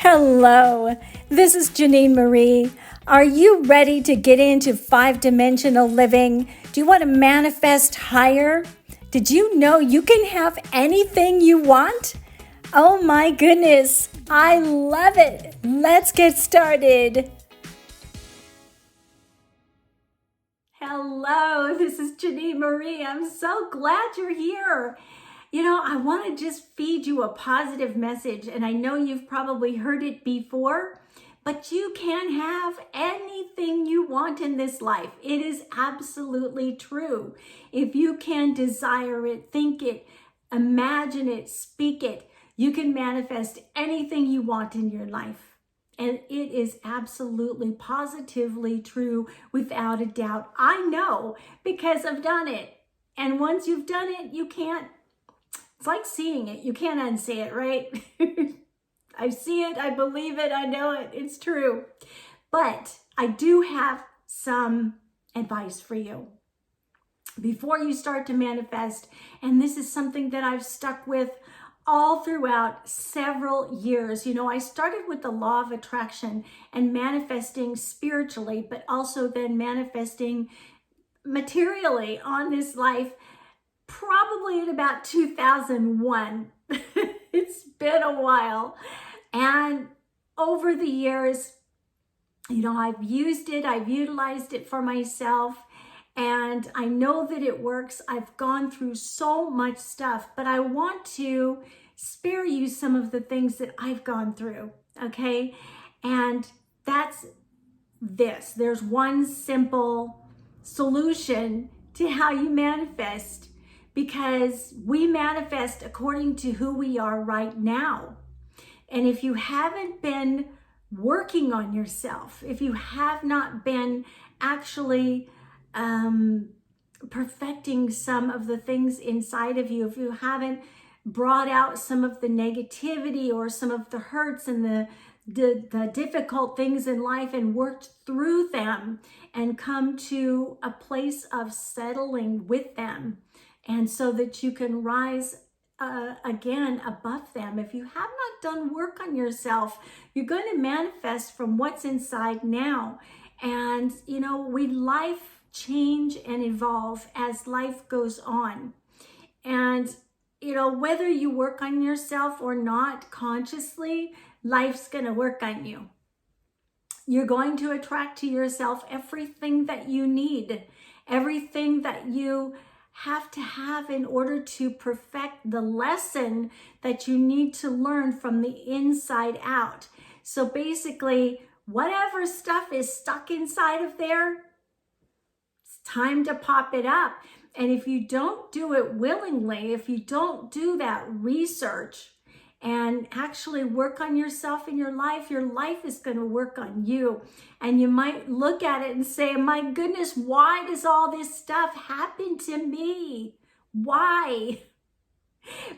Hello, this is Jenine Marie. Are you ready to get into five-dimensional living? Do you want to manifest higher? Did you know you can have anything you want? Oh my goodness, I love it. Let's get started. Hello, this is Jenine Marie. I'm so glad you're here. I want to just feed you a positive message, and I know you've probably heard it before, but you can have anything you want in this life. It is absolutely true. If you can desire it, think it, imagine it, speak it, you can manifest anything you want in your life. And it is absolutely positively true without a doubt. I know because I've done it. And once you've done it, you can't. It's like seeing it. You can't unsee it, right? I see it. I believe it. I know it. It's true. But I do have some advice for you before you start to manifest. And this is something that I've stuck with all throughout several years. I started with the law of attraction and manifesting spiritually, but also then manifesting materially on this life probably in about 2001. It's been a while. And over the years, I've used it, I've utilized it for myself, and I know that it works. I've gone through so much stuff, but I want to spare you some of the things that I've gone through, okay? And that's this. There's one simple solution to how you manifest, because we manifest according to who we are right now. And if you haven't been working on yourself, if you have not been actually perfecting some of the things inside of you, if you haven't brought out some of the negativity or some of the hurts and the difficult things in life and worked through them and come to a place of settling with them, and so that you can rise again above them. If you have not done work on yourself, you're going to manifest from what's inside now. And, we life change and evolve as life goes on. And, whether you work on yourself or not consciously, life's going to work on you. You're going to attract to yourself everything that you need, everything that you have to have in order to perfect the lesson that you need to learn from the inside out. So basically, whatever stuff is stuck inside of there, it's time to pop it up. And if you don't do it willingly, if you don't do that research and actually work on yourself in your life is going to work on you. And you might look at it and say, my goodness, why does all this stuff happen to me? Why?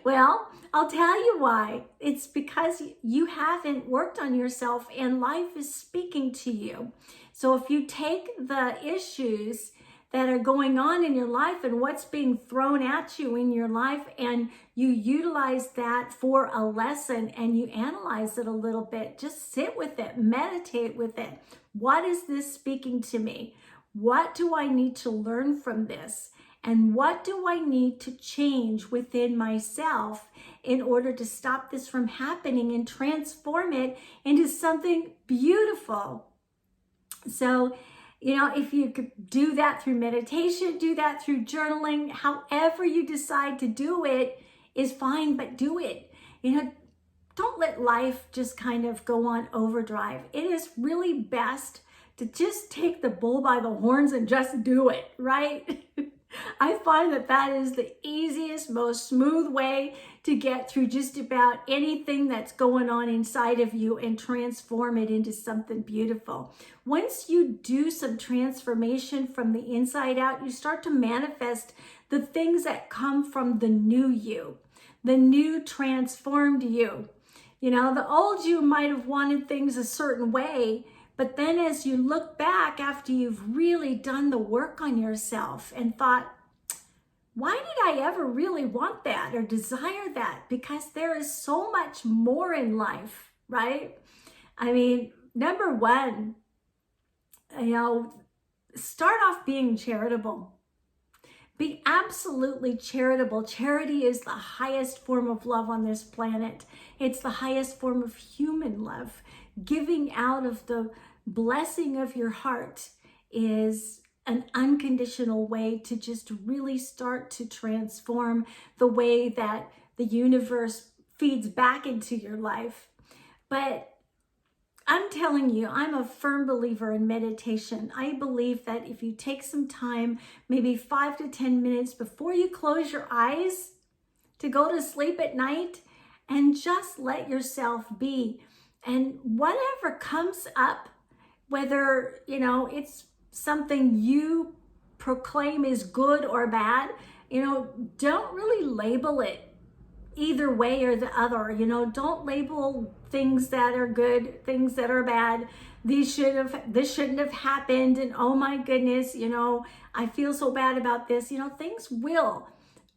Well, I'll tell you why. It's because you haven't worked on yourself and life is speaking to you. So if you take the issues that are going on in your life and what's being thrown at you in your life, and you utilize that for a lesson and you analyze it a little bit, just sit with it, meditate with it. What is this speaking to me? What do I need to learn from this? And what do I need to change within myself in order to stop this from happening and transform it into something beautiful? So, if you could do that through meditation, do that through journaling, however you decide to do it is fine, but do it. Don't let life just kind of go on overdrive. It is really best to just take the bull by the horns and just do it, right? I find that is the easiest, most smooth way to get through just about anything that's going on inside of you and transform it into something beautiful. Once you do some transformation from the inside out, you start to manifest the things that come from the new you, the new transformed you. The old you might have wanted things a certain way, but then as you look back after you've really done the work on yourself and thought, why did I ever really want that or desire that? Because there is so much more in life right? I mean, number one, start off being charitable. Be absolutely charitable. Charity is the highest form of love on this planet. It's the highest form of human love. Giving out of the blessing of your heart is an unconditional way to just really start to transform the way that the universe feeds back into your life. But I'm telling you, I'm a firm believer in meditation. I believe that if you take some time, maybe 5 to 10 minutes before you close your eyes to go to sleep at night, and just let yourself be. And whatever comes up, whether, it's something you proclaim is good or bad, don't really label it either way or the other. Don't label things that are good, things that are bad. This shouldn't have happened, and oh my goodness, I feel so bad about this. Things will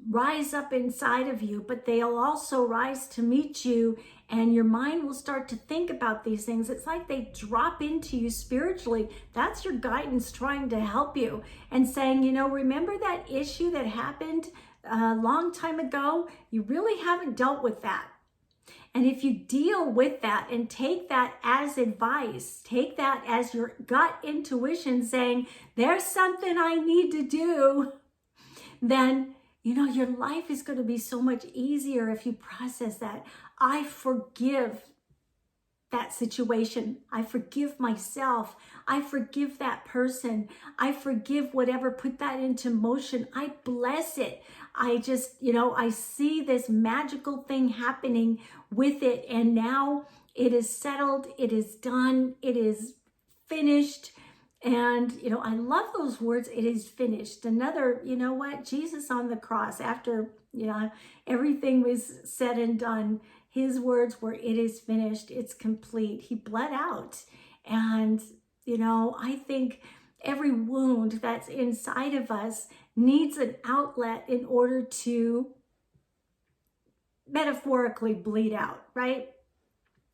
rise up inside of you, but they'll also rise to meet you, and your mind will start to think about these things. It's like they drop into you spiritually. That's your guidance trying to help you and saying, remember that issue that happened a long time ago? You really haven't dealt with that. And if you deal with that and take that as advice, take that as your gut intuition saying, there's something I need to do, then your life is going to be so much easier if you process that. I forgive that situation. I forgive myself. I forgive that person. I forgive whatever put that into motion. I bless it. I just, I see this magical thing happening with it. And now it is settled. It is done. It is finished. And, I love those words. It is finished. Another, Jesus on the cross, after, everything was said and done, his words were, it is finished. It's complete. He bled out. And, I think every wound that's inside of us needs an outlet in order to metaphorically bleed out, right?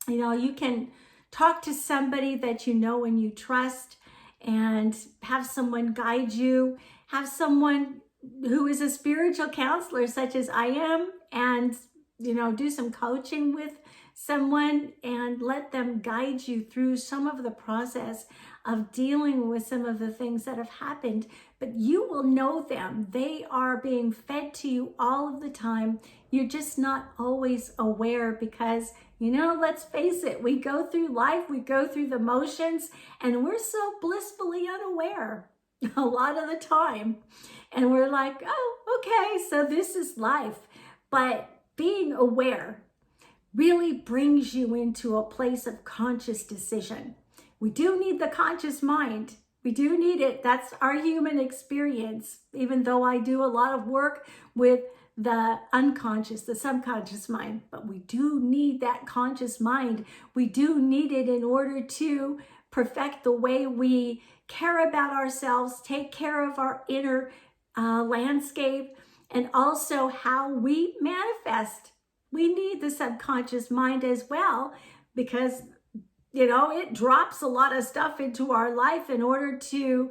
You can talk to somebody that you know and you trust, and have someone guide you, have someone who is a spiritual counselor such as I am, and do some coaching with someone and let them guide you through some of the process of dealing with some of the things that have happened. But you will know them. They are being fed to you all of the time. You're just not always aware because, let's face it, we go through life, we go through the motions, and we're so blissfully unaware a lot of the time. And we're like, oh, okay, so this is life. But being aware really brings you into a place of conscious decision. We do need the conscious mind. We do need it. That's our human experience, even though I do a lot of work with the unconscious, the subconscious mind. But we do need that conscious mind. We do need it in order to perfect the way we care about ourselves, take care of our inner landscape, and also how we manifest. We need the subconscious mind as well, because it drops a lot of stuff into our life in order to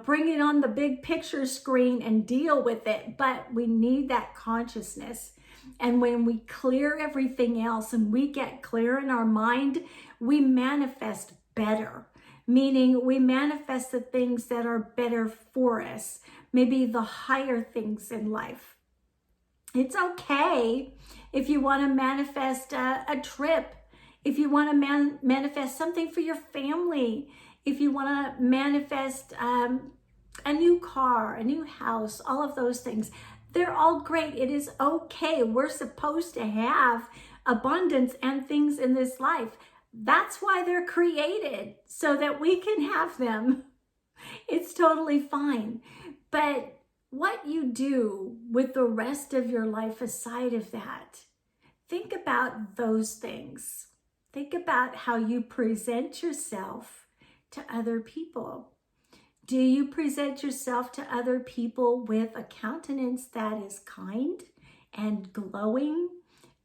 bring it on the big picture screen and deal with it. But we need that consciousness. And when we clear everything else and we get clear in our mind, we manifest better, meaning we manifest the things that are better for us, maybe the higher things in life. It's okay if you want to manifest a trip, if you want to manifest something for your family, if you want to manifest a new car, a new house, all of those things. They're all great. It is okay. We're supposed to have abundance and things in this life. That's why they're created, so that we can have them. It's totally fine. But what you do with the rest of your life aside of that, think about those things. Think about how you present yourself to other people. Do you present yourself to other people with a countenance that is kind and glowing?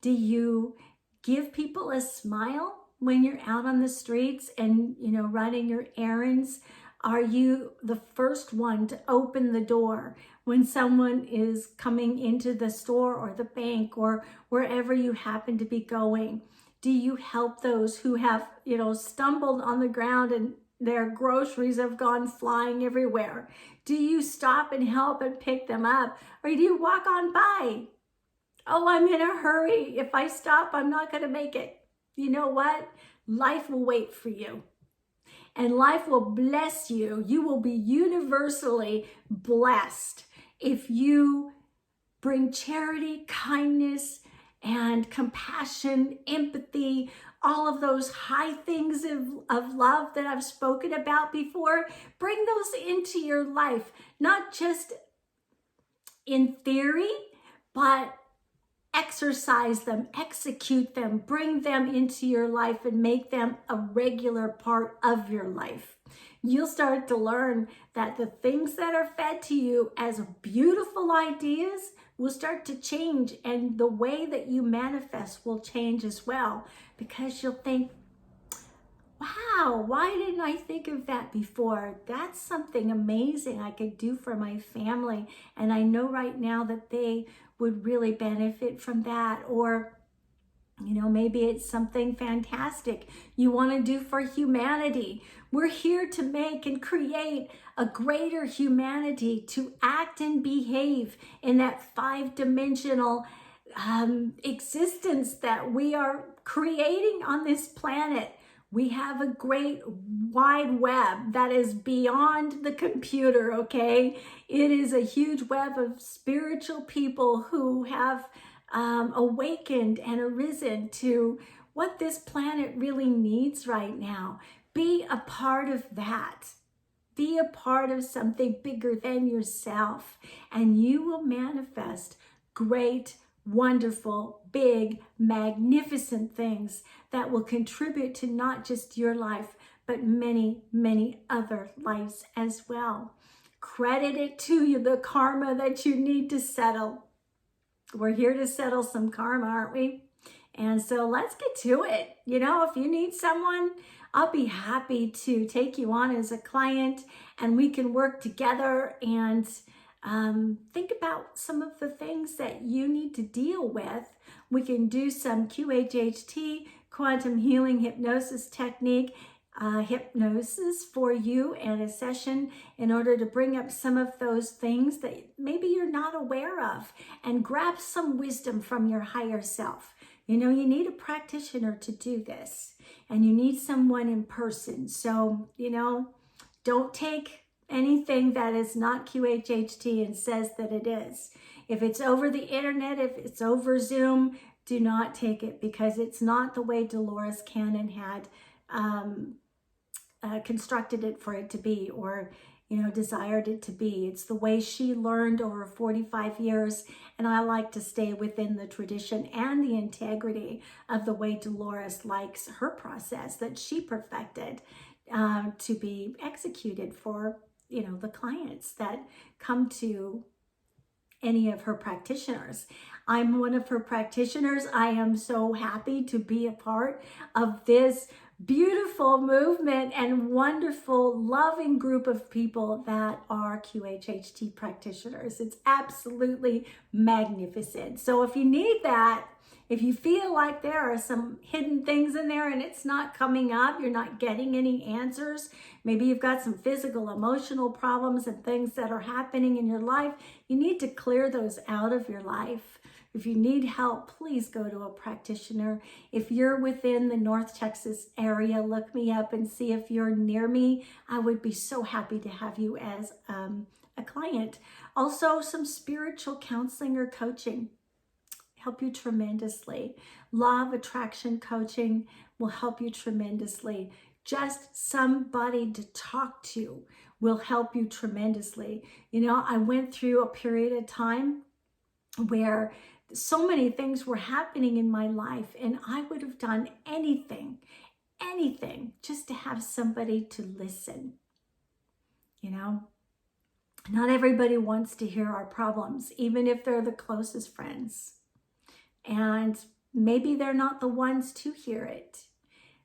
Do you give people a smile when you're out on the streets and, running your errands? Are you the first one to open the door when someone is coming into the store or the bank or wherever you happen to be going? Do you help those who have, stumbled on the ground and their groceries have gone flying everywhere? Do you stop and help and pick them up? Or do you walk on by? Oh, I'm in a hurry. If I stop, I'm not going to make it. You know what? Life will wait for you. And life will bless you. You will be universally blessed if you bring charity, kindness, and compassion, empathy, all of those high things of love that I've spoken about before. Bring those into your life, not just in theory, but exercise them, execute them, bring them into your life and make them a regular part of your life. You'll start to learn that the things that are fed to you as beautiful ideas will start to change, and the way that you manifest will change as well, because you'll think, wow, why didn't I think of that before? That's something amazing I could do for my family, and I know right now that they would really benefit from that. Or maybe it's something fantastic you want to do for humanity. We're here to make and create a greater humanity, to act and behave in that 5-dimensional existence that we are creating on this planet. We have a great wide web that is beyond the computer, okay? It is a huge web of spiritual people who have awakened and arisen to what this planet really needs right now. Be a part of that. Be a part of something bigger than yourself, and you will manifest great, wonderful, big, magnificent things that will contribute to not just your life, but many, many other lives as well. Credit it to you, the karma that you need to settle. We're here to settle some karma, aren't we? And so let's get to it. If you need someone, I'll be happy to take you on as a client, and we can work together and think about some of the things that you need to deal with. We can do some QHHT, quantum healing hypnosis technique, hypnosis for you, and a session in order to bring up some of those things that maybe you're not aware of, and grab some wisdom from your higher self. You need a practitioner to do this, and you need someone in person. So, don't take anything that is not QHHT and says that it is. If it's over the internet, if it's over Zoom, do not take it, because it's not the way Dolores Cannon had constructed it for it to be, or desired it to be. It's the way she learned over 45 years, and I like to stay within the tradition and the integrity of the way Dolores likes her process that she perfected to be executed for the clients that come to any of her practitioners. I'm one of her practitioners. I am so happy to be a part of this beautiful movement and wonderful, loving group of people that are QHHT practitioners. It's absolutely magnificent. So if you need that, if you feel like there are some hidden things in there and it's not coming up, you're not getting any answers, maybe you've got some physical, emotional problems and things that are happening in your life, you need to clear those out of your life. If you need help, please go to a practitioner. If you're within the North Texas area, look me up and see if you're near me. I would be so happy to have you as a client. Also, some spiritual counseling or coaching help you tremendously. Law of attraction coaching will help you tremendously. Just somebody to talk to will help you tremendously. I went through a period of time where so many things were happening in my life, and I would have done anything just to have somebody to listen. Not everybody wants to hear our problems, even if they're the closest friends. And maybe they're not the ones to hear it.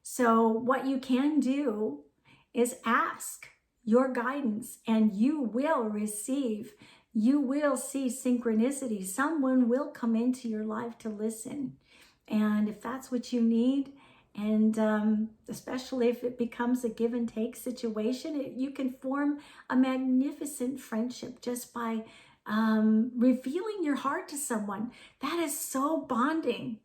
So what you can do is ask your guidance, and you will receive. You will see synchronicity. Someone will come into your life to listen. And if that's what you need, and especially if it becomes a give and take situation, you can form a magnificent friendship just by revealing your heart to someone. That is so bonding.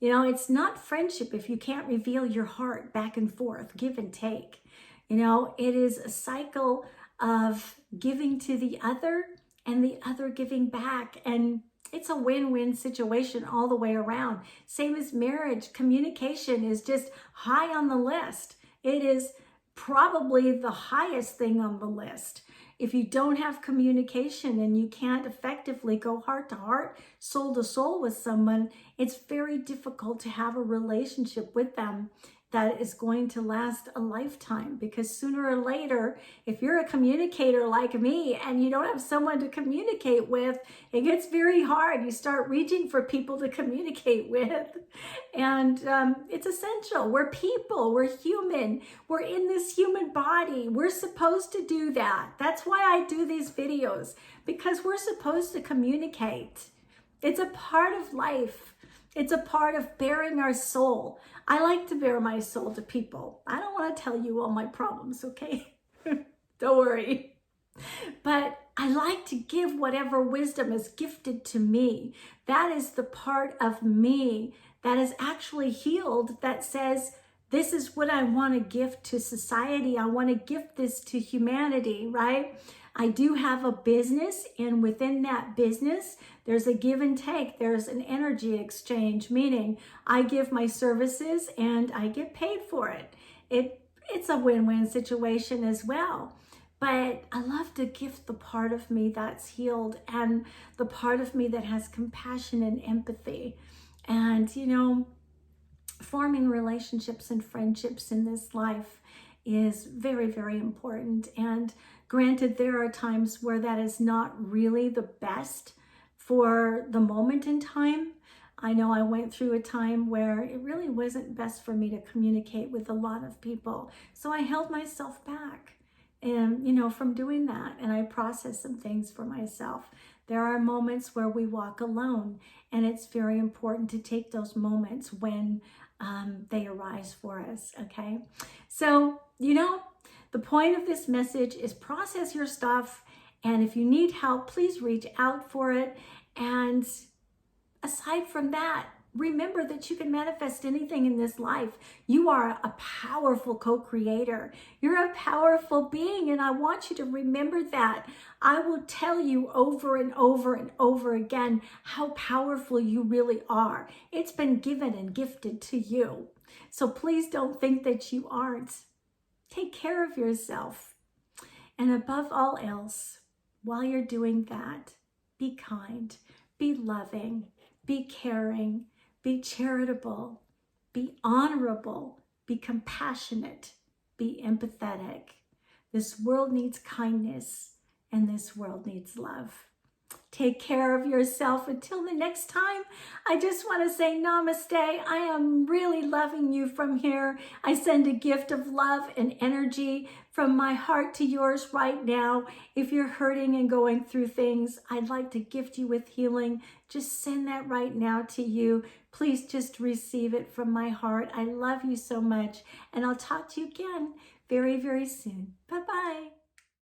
You know, it's not friendship if you can't reveal your heart back and forth, give and take. You know, it is a cycle of giving to the other and the other giving back. And it's a win-win situation all the way around. Same as marriage. Communication is just high on the list. It is probably the highest thing on the list. If you don't have communication and you can't effectively go heart to heart, soul to soul with someone, it's very difficult to have a relationship with them that is going to last a lifetime. Because sooner or later, if you're a communicator like me and you don't have someone to communicate with, it gets very hard. You start reaching for people to communicate with. And it's essential. We're people, we're human, we're in this human body. We're supposed to do that. That's why I do these videos, because we're supposed to communicate. It's a part of life. It's a part of bearing our soul. I like to bear my soul to people. I don't want to tell you all my problems, okay? Don't worry. But I like to give whatever wisdom is gifted to me. That is the part of me that is actually healed, that says, this is what I want to gift to society. I want to gift this to humanity, right? I do have a business, and within that business, there's a give and take. There's an energy exchange, meaning I give my services and I get paid for it. It's a win-win situation as well. But I love to gift the part of me that's healed and the part of me that has compassion and empathy. And, you know, forming relationships and friendships in this life is very, very important. And granted, there are times where that is not really the best for the moment in time. I know I went through a time where it really wasn't best for me to communicate with a lot of people. So I held myself back, and, you know, from doing that, and I processed some things for myself. There are moments where we walk alone, and it's very important to take those moments when they arise for us, okay? So, you know, the point of this message is process your stuff, and if you need help, please reach out for it. And aside from that, remember that you can manifest anything in this life. You are a powerful co-creator. You're a powerful being, and I want you to remember that. I will tell you over and over and over again how powerful you really are. It's been given and gifted to you. So please don't think that you aren't. Take care of yourself. And above all else, while you're doing that, be kind, be loving, be caring, be charitable, be honorable, be compassionate, be empathetic. This world needs kindness, and this world needs love. Take care of yourself. Until the next time, I just want to say namaste. I am really loving you from here. I send a gift of love and energy from my heart to yours right now. If you're hurting and going through things, I'd like to gift you with healing. Just send that right now to you. Please just receive it from my heart. I love you so much, and I'll talk to you again very, very soon. Bye-bye.